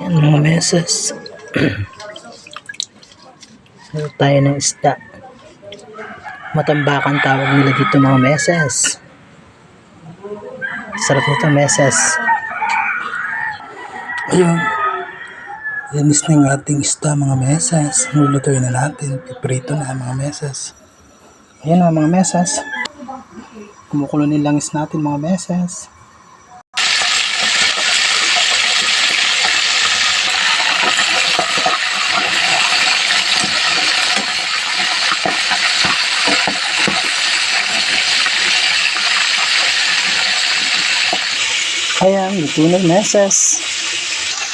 Yan mga meses. Ito tayo ng isda. Matambakan tawag nila dito mga meses. Sarap nito meses. Ayun. Linis na yung ating isda mga meses. Lulutuin na natin. Piprito na mga meses. Ayan na mga meses. Kumukulo ng langis natin mga meses. Ayan, luto na meses.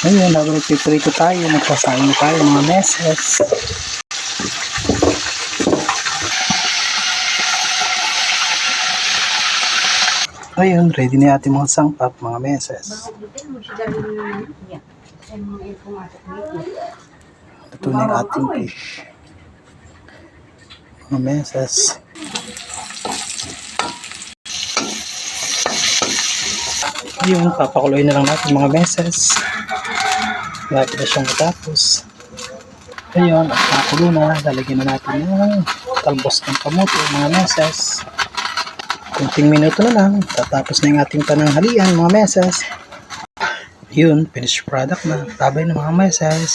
Ayun, nagpiprito tayo. Nagsasain na tayo mga meses. Ayun, ready na ating mga sangkap mga meses. Luto na yung ating fish. Mga meses. Ayun, papakuloy na lang natin mga meses. Lagi na siyang matapos. Ayun, at nakulo na. Lalagyan na natin ng talbos ng kamote mga meses. Kunting minuto na lang. Tatapos na yung ating pananghalian mga meses. Yun, finished product na. Tabay na mga meses.